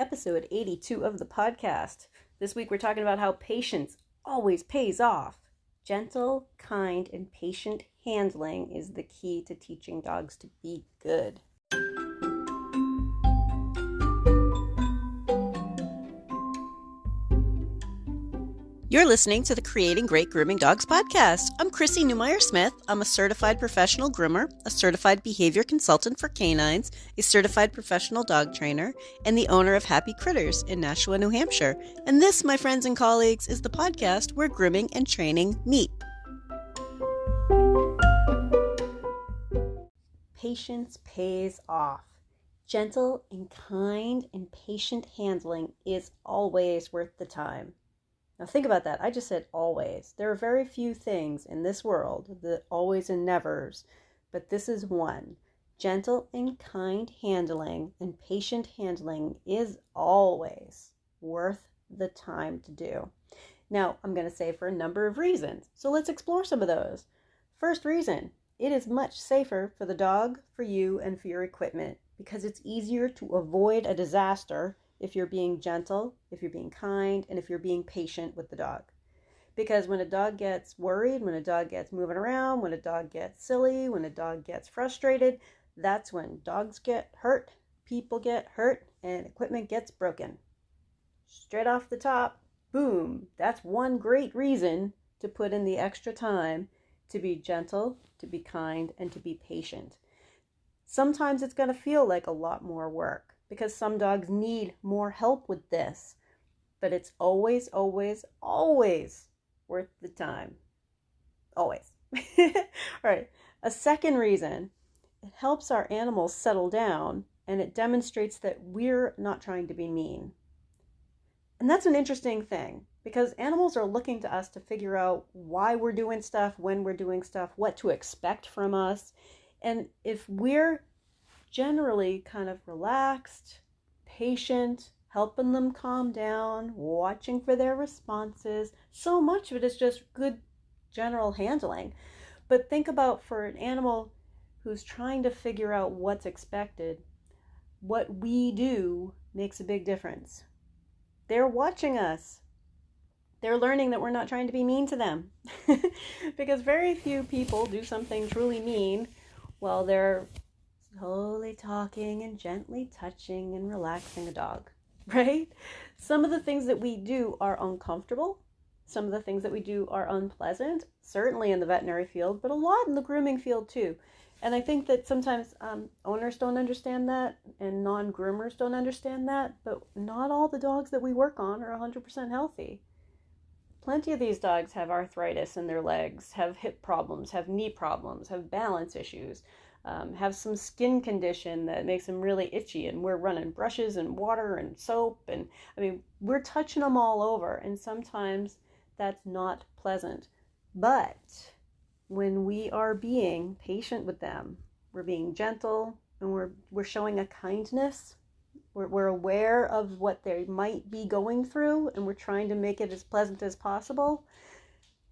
episode 82 of the podcast. This week we're talking about how patience always pays off. Gentle, kind, and patient handling is the key to teaching dogs to be good. You're listening to the Creating Great Grooming Dogs podcast. I'm Chrissy Newmeyer-Smith. I'm a certified professional groomer, a certified behavior consultant for canines, a certified professional dog trainer, and the owner of Happy Critters in Nashua, New Hampshire. And this, my friends and colleagues, is the podcast where grooming and training meet. Patience pays off. Gentle and kind and patient handling is always worth the time. Now think about that. I just said always. There are very few things in this world, the always and nevers, but this is one. Gentle and kind handling and patient handling is always worth the time to do. Now, I'm going to say for a number of reasons. So let's explore some of those. First reason, it is much safer for the dog, for you, and for your equipment because it's easier to avoid a disaster if you're being gentle, if you're being kind, and if you're being patient with the dog. Because when a dog gets worried, when a dog gets moving around, when a dog gets silly, when a dog gets frustrated, that's when dogs get hurt, people get hurt, and equipment gets broken. Straight off the top, boom, that's one great reason to put in the extra time to be gentle, to be kind, and to be patient. Sometimes it's going to feel like a lot more work, because some dogs need more help with this. But it's always, always, always worth the time. Always. All right. A second reason, it helps our animals settle down and it demonstrates that we're not trying to be mean. And that's an interesting thing because animals are looking to us to figure out why we're doing stuff, when we're doing stuff, what to expect from us. And if we're generally kind of relaxed, patient, helping them calm down, watching for their responses. So much of it is just good general handling. But think about for an animal who's trying to figure out what's expected, what we do makes a big difference. They're watching us. They're learning that we're not trying to be mean to them. Because very few people do something truly mean while they're slowly talking and gently touching and relaxing a dog, right? Some of the things that we do are uncomfortable. Some of the things that we do are unpleasant, certainly in the veterinary field, but a lot in the grooming field too. And I think that sometimes owners don't understand that and non-groomers don't understand that, but not all the dogs that we work on are 100% healthy. Plenty of these dogs have arthritis in their legs, have hip problems, have knee problems, have balance issues, have some skin condition that makes them really itchy, and we're running brushes and water and soap, and we're touching them all over, and sometimes that's not pleasant. But when we are being patient with them, we're being gentle, and we're showing a kindness, we're aware of what they might be going through, and we're trying to make it as pleasant as possible,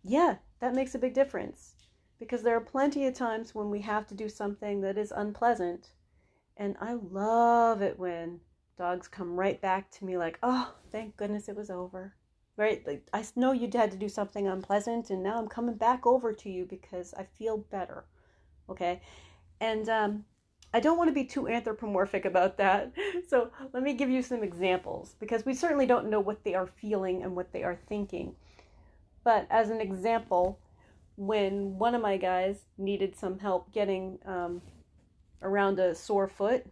yeah, that makes a big difference. Because there are plenty of times when we have to do something that is unpleasant. And I love it when dogs come right back to me like, oh, thank goodness it was over. Right? Like, I know you had to do something unpleasant and now I'm coming back over to you because I feel better. Okay? And I don't want to be too anthropomorphic about that. So let me give you some examples because we certainly don't know what they are feeling and what they are thinking. But as an example, when one of my guys needed some help getting around a sore foot,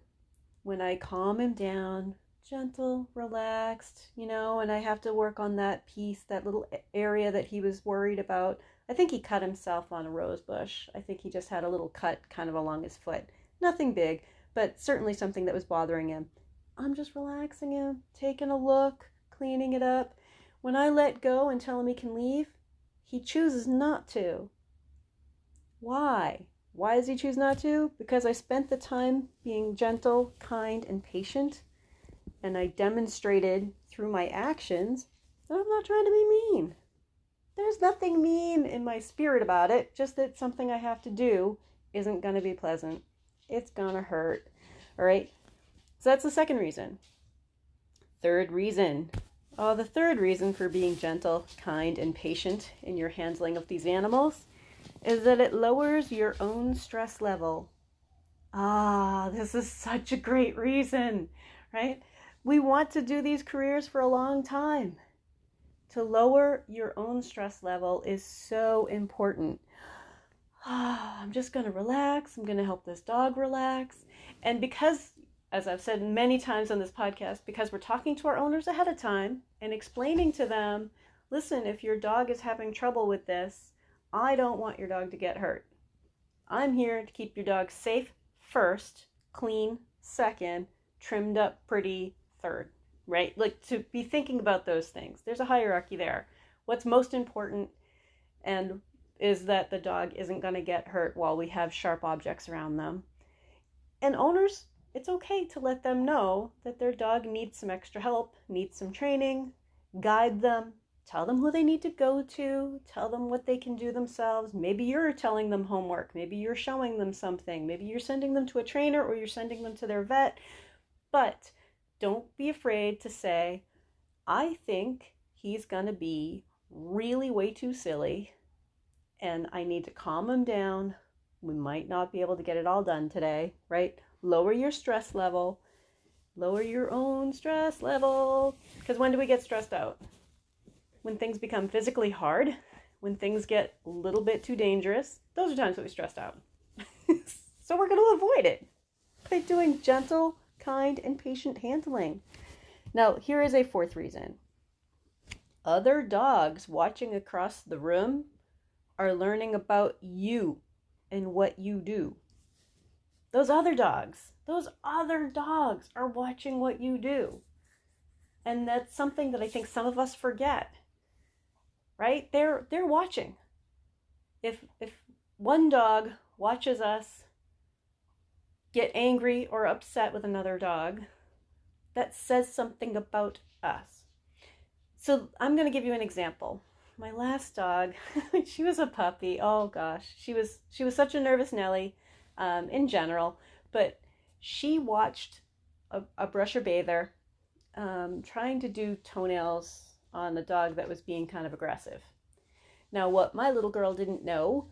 when I calm him down, gentle, relaxed, and I have to work on that piece, that little area that he was worried about. I think he cut himself on a rose bush. I think he just had a little cut kind of along his foot. Nothing big, but certainly something that was bothering him. I'm just relaxing him, taking a look, cleaning it up. When I let go and tell him he can leave, he chooses not to. Why? Why does he choose not to? Because I spent the time being gentle, kind, and patient, and I demonstrated through my actions that I'm not trying to be mean. There's nothing mean in my spirit about it, just that something I have to do isn't going to be pleasant. It's going to hurt. All right? So that's the second reason. Third reason. Oh, the third reason for being gentle, kind, and patient in your handling of these animals is that it lowers your own stress level. Ah, this is such a great reason, right? We want to do these careers for a long time. To lower your own stress level is so important. I'm just going to relax. I'm going to help this dog relax. And because, as I've said many times on this podcast, because we're talking to our owners ahead of time and explaining to them, listen, if your dog is having trouble with this, I don't want your dog to get hurt. I'm here to keep your dog safe first, clean second, trimmed up pretty third, right? Like to be thinking about those things. There's a hierarchy there. What's most important and is that the dog isn't going to get hurt while we have sharp objects around them. And owners, it's okay to let them know that their dog needs some extra help, needs some training, guide them, tell them who they need to go to, tell them what they can do themselves. Maybe you're telling them homework, maybe you're showing them something, maybe you're sending them to a trainer or you're sending them to their vet. But don't be afraid to say, I think he's going to be really way too silly and I need to calm him down. We might not be able to get it all done today, right? Lower your stress level. Lower your own stress level. Because when do we get stressed out? When things become physically hard, when things get a little bit too dangerous, those are times that we stressed out. So we're going to avoid it by doing gentle, kind, and patient handling. Now, here is a fourth reason. Other dogs watching across the room are learning about you and what you do. Those other dogs are watching what you do. And that's something that I think some of us forget, right? They're watching. If one dog watches us get angry or upset with another dog, that says something about us. So I'm going to give you an example. My last dog, she was a puppy. Oh gosh, she was such a nervous Nelly in general, but she watched a brusher bather trying to do toenails on a dog that was being kind of aggressive. Now, what my little girl didn't know,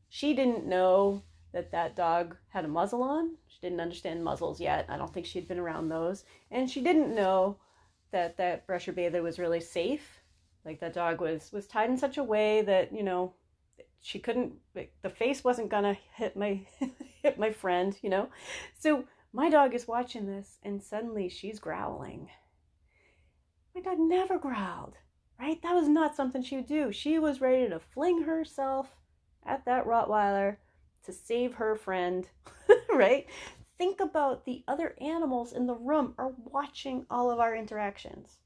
she didn't know that dog had a muzzle on. She didn't understand muzzles yet. I don't think she'd been around those. And she didn't know that brusher bather was really safe. Like that dog was tied in such a way that, you know, she couldn't, the face wasn't gonna hit my friend, you know. So my dog is watching this and suddenly she's growling. My dog never growled, right? That was not something she would do. She was ready to fling herself at that Rottweiler to save her friend, right? Think about the other animals in the room are watching all of our interactions.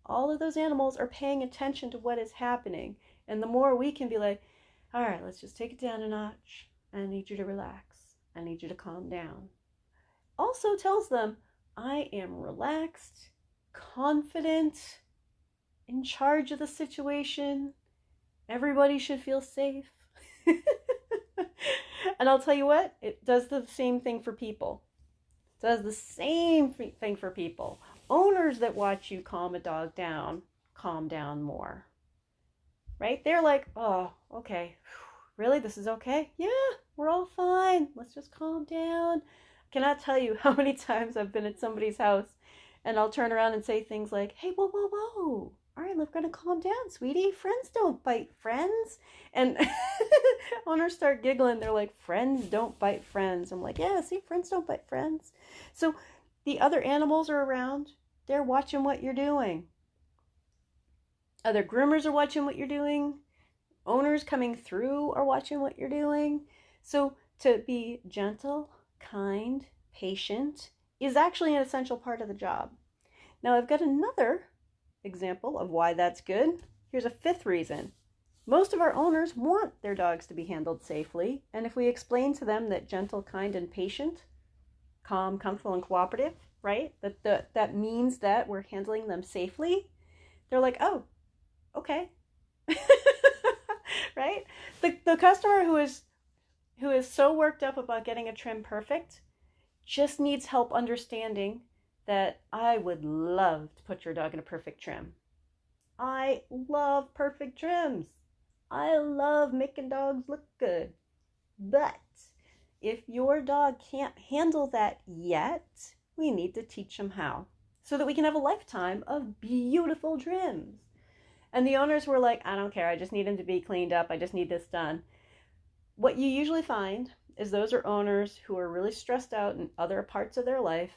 All of those animals are paying attention to what is happening. And the more we can be like, all right, let's just take it down a notch. I need you to relax. I need you to calm down. Also tells them, I am relaxed, confident, in charge of the situation. Everybody should feel safe. And I'll tell you what, it does the same thing for people. It does the same thing for people. Owners that watch you calm a dog down, calm down more. Right? They're like, oh, okay. Really? This is okay? Yeah, we're all fine. Let's just calm down. I cannot tell you how many times I've been at somebody's house and I'll turn around and say things like, hey, whoa, whoa, whoa. All right, we're going to calm down, sweetie. Friends don't bite friends. And owners start giggling. They're like, friends don't bite friends. I'm like, yeah, see, friends don't bite friends. So the other animals are around. They're watching what you're doing. Other groomers are watching what you're doing. Owners coming through are watching what you're doing. So to be gentle, kind, patient is actually an essential part of the job. Now I've got another example of why that's good. Here's a fifth reason. Most of our owners want their dogs to be handled safely, and if we explain to them that gentle, kind, and patient, calm, comfortable, and cooperative, right? That means that we're handling them safely. They're like, oh, okay. Right? The customer who is so worked up about getting a trim perfect just needs help understanding that I would love to put your dog in a perfect trim. I love perfect trims. I love making dogs look good. But if your dog can't handle that yet, we need to teach them how so that we can have a lifetime of beautiful trims. And the owners were like, I don't care. I just need him to be cleaned up. I just need this done. What you usually find is those are owners who are really stressed out in other parts of their life.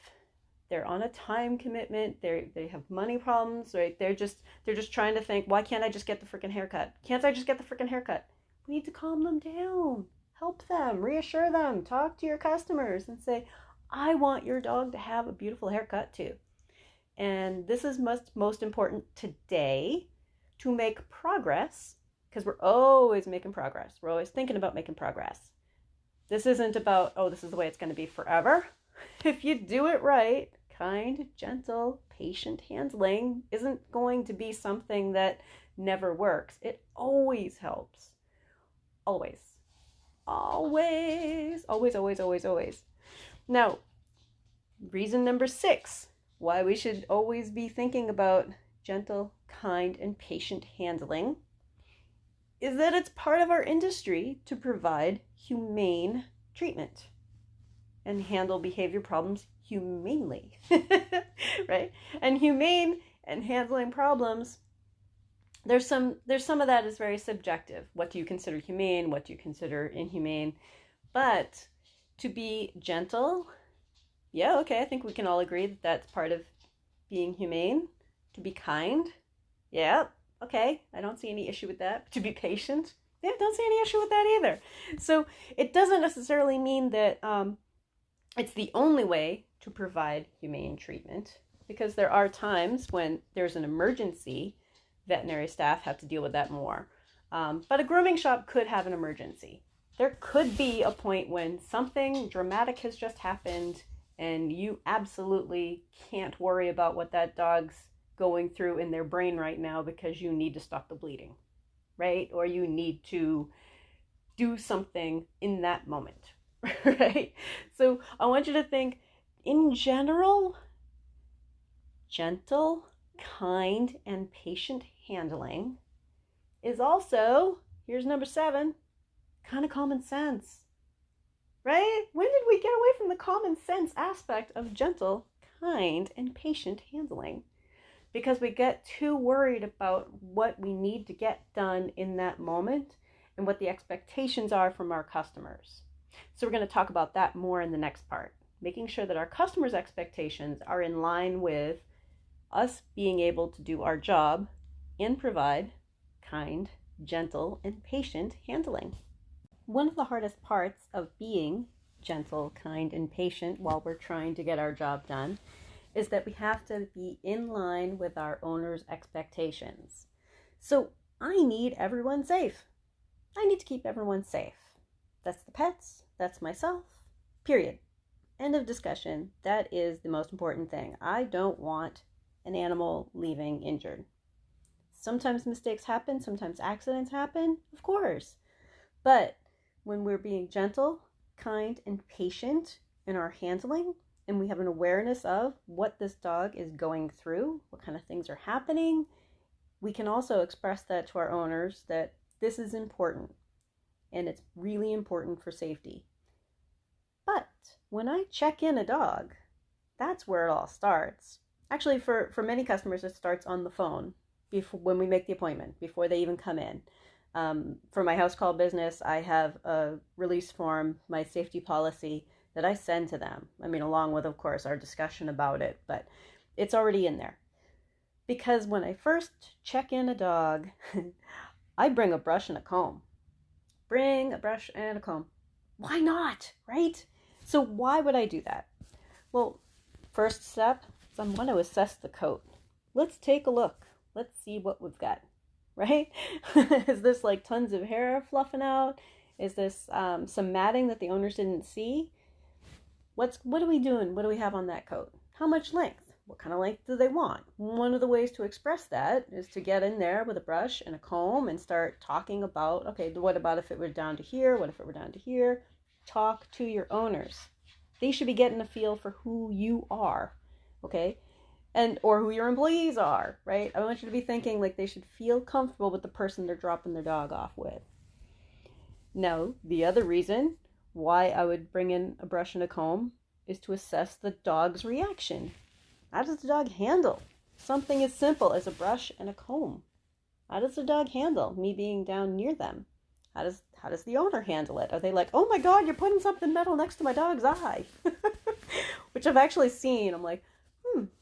They're on a time commitment. They have money problems, right? They're just trying to think, why can't I just get the freaking haircut? Can't I just get the freaking haircut? We need to calm them down. Help them, reassure them, talk to your customers and say, I want your dog to have a beautiful haircut too. And this is most important today to make progress, because we're always making progress. We're always thinking about making progress. This isn't about, oh, this is the way it's going to be forever. If you do it right, kind, gentle, patient handling isn't going to be something that never works. It always helps. Always. Always. Always, always, always, always. Now, reason number 6, why we should always be thinking about gentle, kind, and patient handling is that it's part of our industry to provide humane treatment and handle behavior problems humanely, right? And humane and handling problems, there's some of that is very subjective. What do you consider humane? What do you consider inhumane? But to be gentle, yeah, okay, I think we can all agree that that's part of being humane. To be kind, yeah, okay, I don't see any issue with that. To be patient, yeah, don't see any issue with that either. So it doesn't necessarily mean that it's the only way to provide humane treatment, because there are times when there's an emergency, veterinary staff have to deal with that more. But a grooming shop could have an emergency. There could be a point when something dramatic has just happened and you absolutely can't worry about what that dog's going through in their brain right now because you need to stop the bleeding, right? Or you need to do something in that moment, right? So I want you to think, in general, gentle, kind, and patient handling is also, here's number 7, kind of common sense, right? When did we get away from the common sense aspect of gentle, kind, and patient handling? Because we get too worried about what we need to get done in that moment and what the expectations are from our customers. So we're going to talk about that more in the next part, making sure that our customers' expectations are in line with us being able to do our job and provide kind, gentle, and patient handling. One of the hardest parts of being gentle, kind, and patient while we're trying to get our job done is that we have to be in line with our owner's expectations. So I need everyone safe. I need to keep everyone safe. That's the pets, that's myself, period. End of discussion. That is the most important thing. I don't want an animal leaving injured. Sometimes mistakes happen, sometimes accidents happen, of course. But when we're being gentle, kind, and patient in our handling, and we have an awareness of what this dog is going through, what kind of things are happening, we can also express that to our owners that this is important and it's really important for safety. But when I check in a dog, that's where it all starts. Actually, for many customers, it starts on the phone when we make the appointment, before they even come in. For my house call business, I have a release form, my safety policy, that I send to them. I mean, along with, of course, our discussion about it, but it's already in there. Because when I first check in a dog, I bring a brush and a comb. Bring a brush and a comb. Why not, right? So why would I do that? Well, first step is I want to assess the coat. Let's take a look. Let's see what we've got, right? Is this like tons of hair fluffing out? Is this some matting that the owners didn't see? What are we doing? What do we have on that coat? How much length? What kind of length do they want? One of the ways to express that is to get in there with a brush and a comb and start talking about, okay, what about if it were down to here? What if it were down to here? Talk to your owners. They should be getting a feel for who you are. okay? And or who your employees are, right? I want you to be thinking like they should feel comfortable with the person they're dropping their dog off with. Now, the other reason why I would bring in a brush and a comb is to assess the dog's reaction. How does the dog handle something as simple as a brush and a comb? How does the dog handle me being down near them? How does the owner handle it? Are they like, oh my God, you're putting something metal next to my dog's eye? Which I've actually seen. I'm like,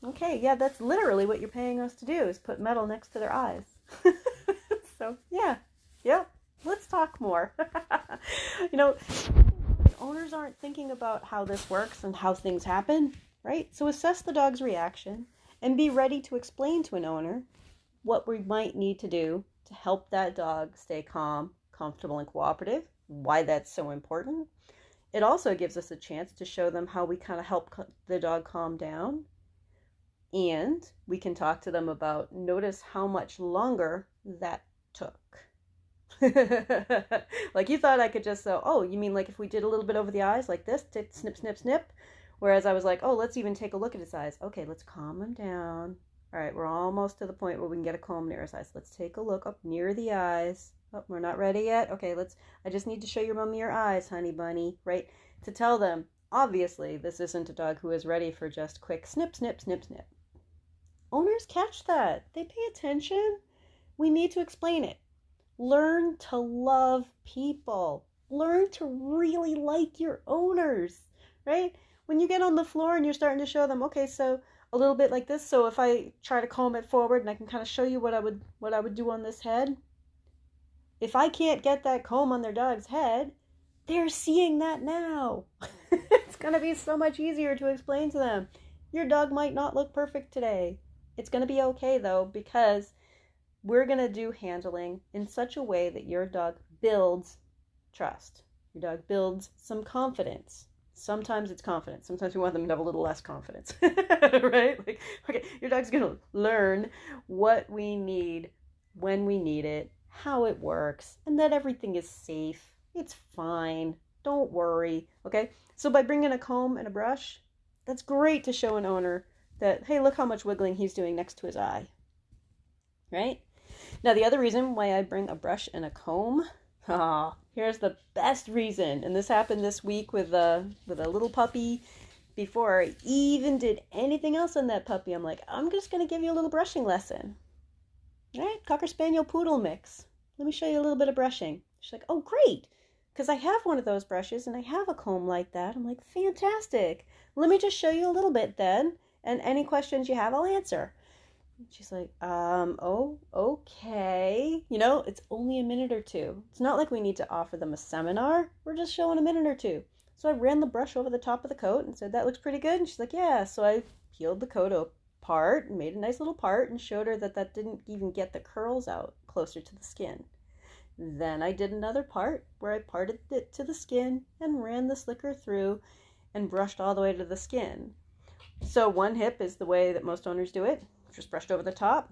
okay, yeah, that's literally what you're paying us to do is put metal next to their eyes. So yeah, let's talk more. You know, owners aren't thinking about how this works and how things happen, right? So assess the dog's reaction and be ready to explain to an owner what we might need to do to help that dog stay calm, comfortable, and cooperative, why that's so important. It also gives us a chance to show them how we kind of help the dog calm down. And we can talk to them about notice how much longer that took. Like you thought I could just say, oh, you mean like if we did a little bit over the eyes like this, snip, snip, snip? Whereas I was like, oh, let's even take a look at his eyes. Okay, let's calm him down. All right, we're almost to the point where we can get a comb near his eyes. Let's take a look up near the eyes. Oh, we're not ready yet. Okay, I just need to show your mommy your eyes, honey bunny, right? To tell them, obviously, this isn't a dog who is ready for just quick snip, snip, snip, snip. Owners catch that. They pay attention. We need to explain it. Learn to love people. Learn to really like your owners, right? When you get on the floor and you're starting to show them, okay, so a little bit like this. So if I try to comb it forward and I can kind of show you what I would do on this head. If I can't get that comb on their dog's head, they're seeing that now. It's going to be so much easier to explain to them. Your dog might not look perfect today. It's going to be okay though, because we're going to do handling in such a way that your dog builds trust. Your dog builds some confidence. Sometimes it's confidence. Sometimes we want them to have a little less confidence, right? Like, okay, your dog's going to learn what we need, when we need it, how it works, and that everything is safe. It's fine. Don't worry, okay? So by bringing a comb and a brush, that's great to show an owner that, hey, look how much wiggling he's doing next to his eye, right? Now, the other reason why I bring a brush and a comb, here's the best reason. And this happened this week with a little puppy. Before I even did anything else on that puppy, I'm like, I'm just going to give you a little brushing lesson. All right, Cocker Spaniel Poodle mix. Let me show you a little bit of brushing. She's like, oh, great. Because I have one of those brushes and I have a comb like that. I'm like, fantastic. Let me just show you a little bit then. And any questions you have, I'll answer. She's like, oh, okay. You know, it's only a minute or two. It's not like we need to offer them a seminar. We're just showing a minute or two. So I ran the brush over the top of the coat and said, that looks pretty good. And she's like, yeah. So I peeled the coat apart and made a nice little part and showed her that didn't even get the curls out closer to the skin. Then I did another part where I parted it to the skin and ran the slicker through and brushed all the way to the skin. So one hip is the way that most owners do it, just brushed over the top.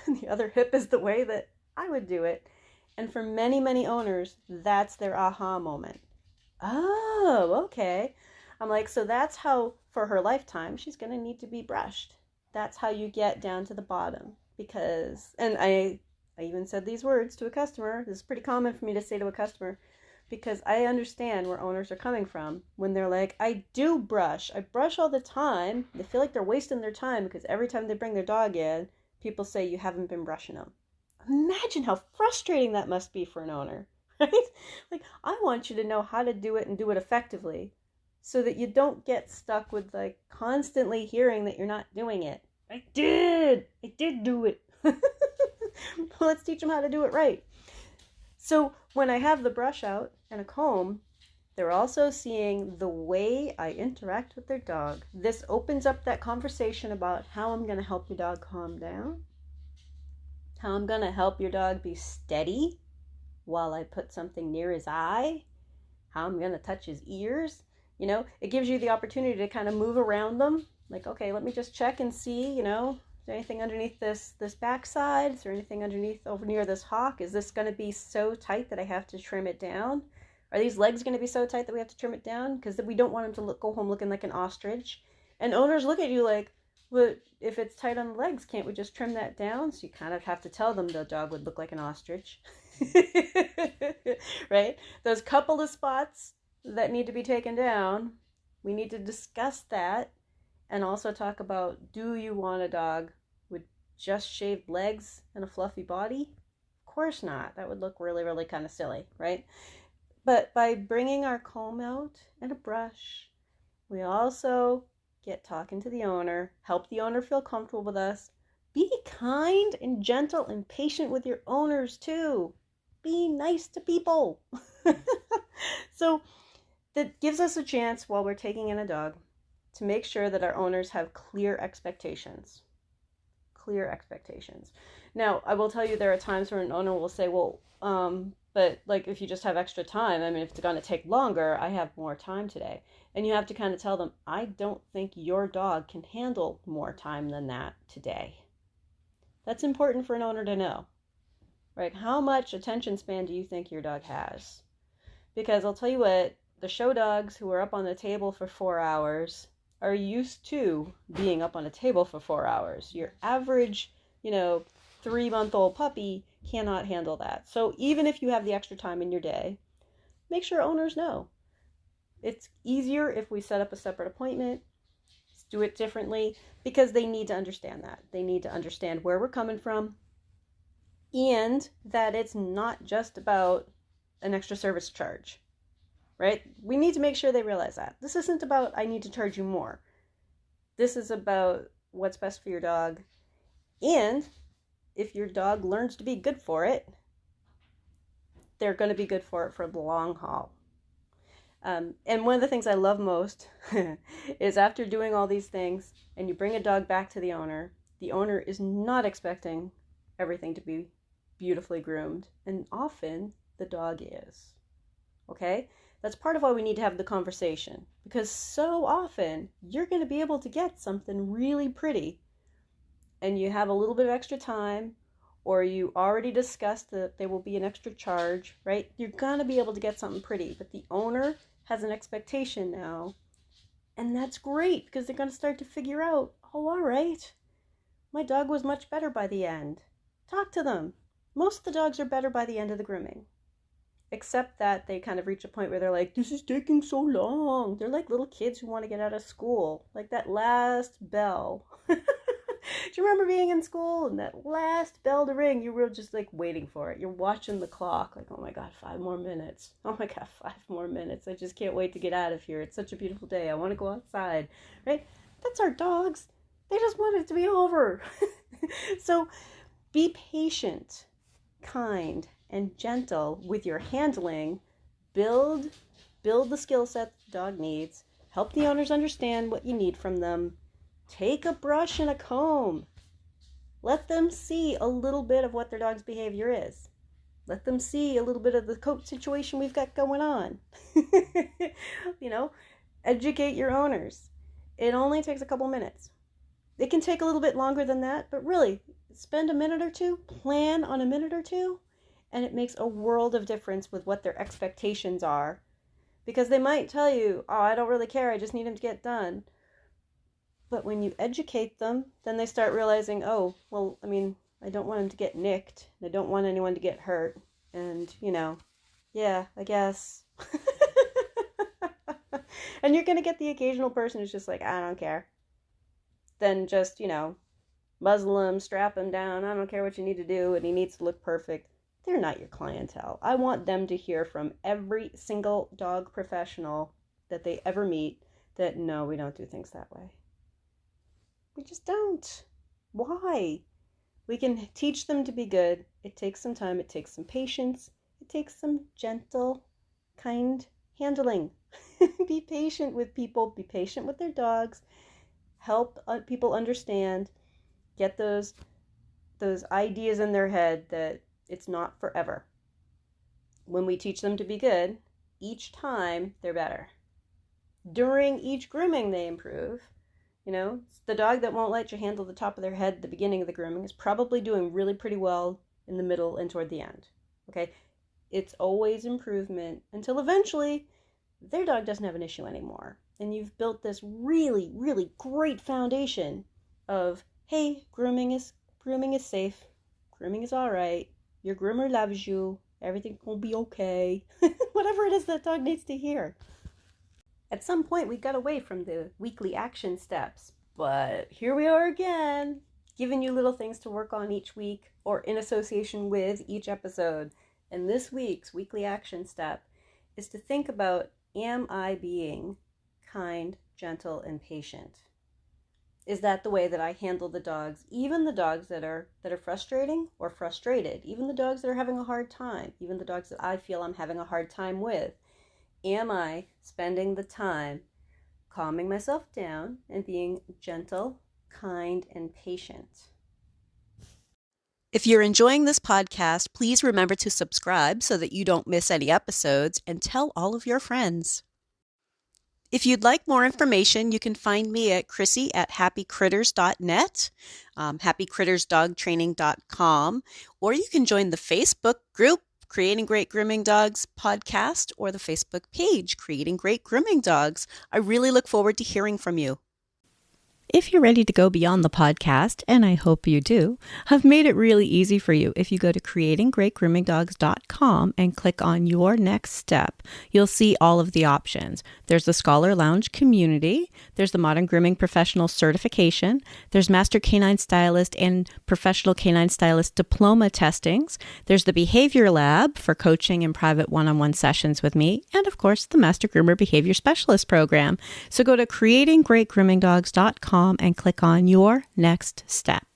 The other hip is the way that I would do it. And for many, many owners, that's their aha moment. Oh, okay. I'm like, so that's how, for her lifetime, she's going to need to be brushed. That's how you get down to the bottom. Because, and I even said these words to a customer. This is pretty common for me to say to a customer, because I understand where owners are coming from when they're like, I do brush. I brush all the time. They feel like they're wasting their time because every time they bring their dog in, people say you haven't been brushing them. Imagine how frustrating that must be for an owner, right? Like, I want you to know how to do it and do it effectively so that you don't get stuck with like constantly hearing that you're not doing it. I did do it. Let's teach them how to do it right. So when I have the brush out and a comb, they're also seeing the way I interact with their dog. This opens up that conversation about how I'm going to help your dog calm down, how I'm going to help your dog be steady while I put something near his eye, how I'm going to touch his ears. You know, it gives you the opportunity to kind of move around them. Like, okay, let me just check and see, you know, is there anything underneath this backside? Is there anything underneath over near this hock? Is this going to be so tight that I have to trim it down? Are these legs going to be so tight that we have to trim it down? Because we don't want him to go home looking like an ostrich. And owners look at you like, But if it's tight on the legs, can't we just trim that down? So you kind of have to tell them the dog would look like an ostrich. Right? Those couple of spots that need to be taken down, we need to discuss that and also talk about, do you want a dog with just shaved legs and a fluffy body? Of course not. That would look really, really kind of silly, right? But by bringing our comb out and a brush, we also get talking to the owner, help the owner feel comfortable with us. Be kind and gentle and patient with your owners too. Be nice to people. So that gives us a chance while we're taking in a dog to make sure that our owners have clear expectations. Clear expectations. Now, I will tell you there are times where an owner will say, well, but like if you just have extra time, I mean, if it's going to take longer, I have more time today. And you have to kind of tell them, I don't think your dog can handle more time than that today. That's important for an owner to know, right? How much attention span do you think your dog has? Because I'll tell you what, the show dogs who are up on the table for 4 hours are used to being up on a table for 4 hours. Your average, 3-month-old puppy cannot handle that. So even if you have the extra time in your day, make sure owners know. It's easier if we set up a separate appointment, do it differently, because they need to understand that. They need to understand where we're coming from and that it's not just about an extra service charge, right? We need to make sure they realize that. This isn't about, I need to charge you more. This is about what's best for your dog. And if your dog learns to be good for it, they're going to be good for it for the long haul. And one of the things I love most is after doing all these things and you bring a dog back to the owner is not expecting everything to be beautifully groomed. And often the dog is. Okay? That's part of why we need to have the conversation, because so often you're going to be able to get something really pretty and you have a little bit of extra time, or you already discussed that there will be an extra charge, right? You're going to be able to get something pretty, but the owner has an expectation now, and that's great because they're going to start to figure out, oh, all right, my dog was much better by the end. Talk to them. Most of the dogs are better by the end of the grooming, except that they kind of reach a point where they're like, this is taking so long. They're like little kids who want to get out of school, like that last bell. Do you remember being in school and that last bell to ring? You were just like waiting for it. You're watching the clock like, oh my God, 5 more minutes. Oh my God, 5 more minutes. I just can't wait to get out of here. It's such a beautiful day. I want to go outside, right? That's our dogs. They just want it to be over. So be patient, kind, and gentle with your handling. Build the skill set the dog needs. Help the owners understand what you need from them. Take a brush and a comb. Let them see a little bit of what their dog's behavior is. Let them see a little bit of the coat situation we've got going on. Educate your owners. It only takes a couple minutes. It can take a little bit longer than that, but really, spend a minute or two, plan on a minute or two, and it makes a world of difference with what their expectations are. Because they might tell you, oh, I don't really care, I just need him to get done. But when you educate them, then they start realizing, oh, well, I mean, I don't want him to get nicked. I don't want anyone to get hurt. And, yeah, I guess. And you're going to get the occasional person who's just like, I don't care. Then just, muzzle him, strap him down. I don't care what you need to do, and he needs to look perfect. They're not your clientele. I want them to hear from every single dog professional that they ever meet that, no, we don't do things that way. We just don't. Why? We can teach them to be good. It takes some time. It takes some patience. It takes some gentle, kind handling. Be patient with people. Be patient with their dogs. Help people understand. Get those ideas in their head that it's not forever. When we teach them to be good, each time they're better. During each grooming, they improve. The dog that won't let you handle the top of their head at the beginning of the grooming is probably doing really pretty well in the middle and toward the end. Okay? It's always improvement until eventually their dog doesn't have an issue anymore. And you've built this really, really great foundation of, hey, grooming is safe. Grooming is all right. Your groomer loves you. Everything will be okay. Whatever it is that dog needs to hear. At some point, we got away from the weekly action steps, but here we are again, giving you little things to work on each week or in association with each episode. And this week's weekly action step is to think about, am I being kind, gentle, and patient? Is that the way that I handle the dogs, even the dogs that are frustrating or frustrated, even the dogs that are having a hard time, even the dogs that I feel I'm having a hard time with? Am I spending the time calming myself down and being gentle, kind, and patient? If you're enjoying this podcast, please remember to subscribe so that you don't miss any episodes, and tell all of your friends. If you'd like more information, you can find me at Chrissy@happycritters.net, happycrittersdogtraining.com, or you can join the Facebook group, Creating Great Grooming Dogs podcast, or the Facebook page, Creating Great Grooming Dogs. I really look forward to hearing from you. If you're ready to go beyond the podcast, and I hope you do, I've made it really easy for you. If you go to creatinggreatgroomingdogs.com and click on your next step, you'll see all of the options. There's the Scholar Lounge community, there's the Modern Grooming Professional certification, there's Master Canine Stylist and Professional Canine Stylist diploma testings, there's the Behavior Lab for coaching and private one-on-one sessions with me, and of course the Master Groomer Behavior Specialist program. So go to creatinggreatgroomingdogs.com and click on your next step.